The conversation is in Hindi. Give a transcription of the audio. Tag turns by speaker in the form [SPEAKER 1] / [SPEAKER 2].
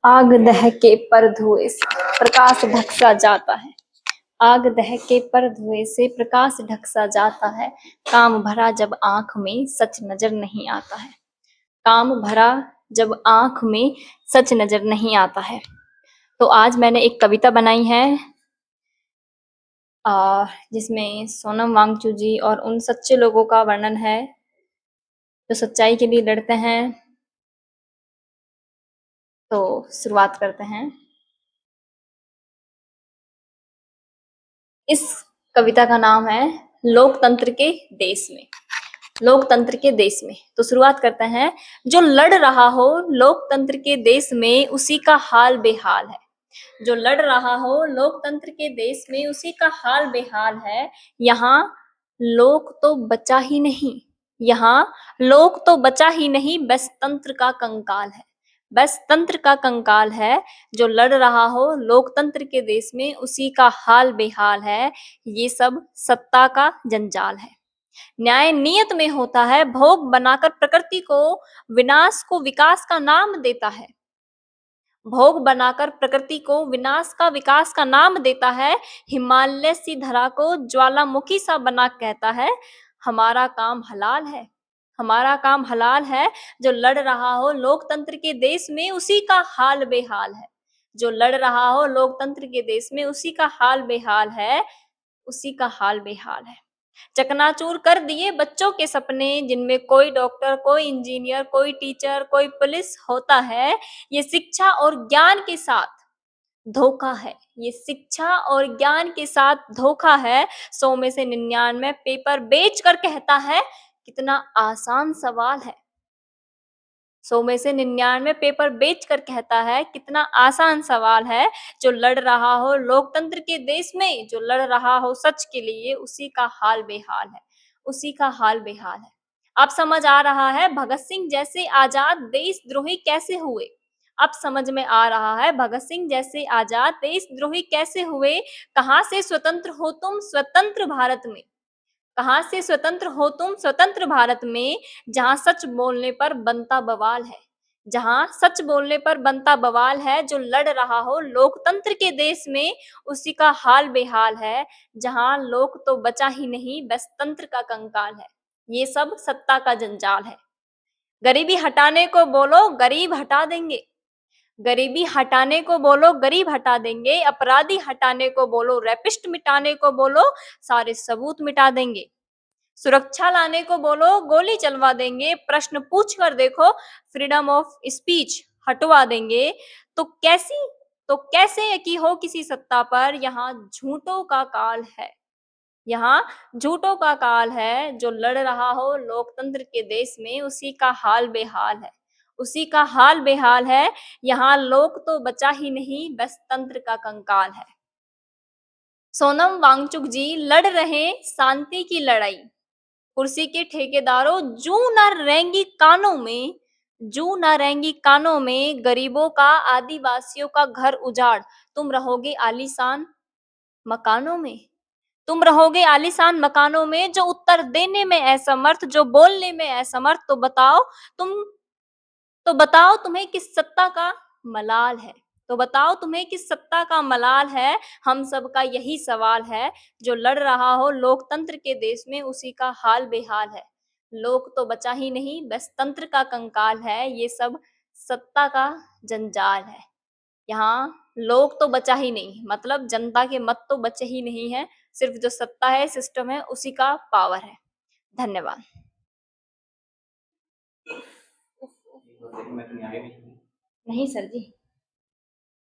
[SPEAKER 1] आग दहके पर धुएं से प्रकाश ढक सा जाता है। आग दहके पर धुएं से प्रकाश ढक सा जाता है। काम भरा जब आंख में सच नजर नहीं आता है। काम भरा जब आंख में सच नजर नहीं आता है। तो आज मैंने एक कविता बनाई है जिसमें सोनम वांगचुक जी और उन सच्चे लोगों का वर्णन है जो सच्चाई के लिए लड़ते हैं। तो शुरुआत करते हैं। इस कविता का नाम है लोकतंत्र के देश में। लोकतंत्र के देश में तो शुरुआत करते हैं। जो लड़ रहा हो लोकतंत्र के देश में उसी का हाल बेहाल है। जो लड़ रहा हो लोकतंत्र के देश में उसी का हाल बेहाल है। यहाँ लोक तो बचा ही नहीं। यहाँ लोक तो बचा ही नहीं, बस तंत्र का कंकाल है। बस तंत्र का कंकाल है। जो लड़ रहा हो लोकतंत्र के देश में उसी का हाल बेहाल है। ये सब सत्ता का जंजाल है। न्याय नियत में होता है, भोग बनाकर प्रकृति को विनाश को विकास का नाम देता है। भोग बनाकर प्रकृति को विनाश का विकास का नाम देता है। हिमालय सी धरा को ज्वालामुखी सा बना कहता है हमारा काम हलाल है। हमारा काम हलाल है। जो लड़ रहा हो लोकतंत्र के देश में उसी का हाल बेहाल है। जो लड़ रहा हो लोकतंत्र के देश में उसी का हाल बेहाल है। उसी का हाल बेहाल है। चकनाचूर कर दिए बच्चों के सपने, जिनमें कोई डॉक्टर, कोई इंजीनियर, कोई टीचर, कोई पुलिस होता है। ये शिक्षा और ज्ञान के साथ धोखा है। ये शिक्षा और ज्ञान के साथ धोखा है। 100 में से 99 पेपर बेच कर कहता है कितना आसान सवाल है। 100 में से 99 पेपर बेच कर कहता है कितना आसान सवाल है। जो लड़ रहा हो लोकतंत्र के देश में, जो लड़ रहा हो सच के लिए, उसी का हाल बेहाल है। उसी का हाल बेहाल है। अब समझ आ रहा है भगत सिंह जैसे आजाद देशद्रोही कैसे हुए। अब समझ में आ रहा है भगत सिंह जैसे आजाद देशद्रोही कैसे हुए। कहाँ से स्वतंत्र हो तुम स्वतंत्र भारत में। कहाँ से स्वतंत्र हो तुम स्वतंत्र भारत में, जहां सच बोलने पर बनता बवाल है। जहां सच बोलने पर बनता बवाल है। जो लड़ रहा हो लोकतंत्र के देश में उसी का हाल बेहाल है। जहां लोक तो बचा ही नहीं, बस तंत्र का कंकाल है। ये सब सत्ता का जंजाल है। गरीबी हटाने को बोलो गरीब हटा देंगे। गरीबी हटाने को बोलो गरीब हटा देंगे। अपराधी हटाने को बोलो, रेपिस्ट मिटाने को बोलो, सारे सबूत मिटा देंगे। सुरक्षा लाने को बोलो गोली चलवा देंगे। प्रश्न पूछ कर देखो फ्रीडम ऑफ स्पीच हटवा देंगे। तो कैसे यकीन हो किसी सत्ता पर। यहाँ झूठों का काल है। यहाँ झूठों का काल है। जो लड़ रहा हो लोकतंत्र के देश में उसी का हाल बेहाल है। उसी का हाल बेहाल है। यहाँ लोक तो बचा ही नहीं, बस तंत्र का कंकाल है। सोनम वांगचुक जी लड़ रहे शांति की लड़ाई। कुर्सी के ठेकेदारों जू न रेंगी कानों में। जू न रेंगी कानों में। गरीबों का आदिवासियों का घर उजाड़। तुम रहोगे आलीशान मकानों में। तुम रहोगे आलीशान मकानों में। जो उत्तर देने में असमर्थ, जो बोलने में असमर्थ, तुम तो बताओ तुम्हें किस सत्ता का मलाल है। तो बताओ तुम्हें किस सत्ता का मलाल है। हम सबका यही सवाल है। जो लड़ रहा हो लोकतंत्र के देश में उसी का हाल बेहाल है। लोक तो बचा ही नहीं, बस तंत्र का कंकाल है। ये सब सत्ता का जंजाल है। यहाँ लोक तो बचा ही नहीं, मतलब जनता के मत तो बचे ही नहीं है। सिर्फ जो सत्ता है, सिस्टम है, उसी का पावर है। धन्यवाद। नहीं सर जी।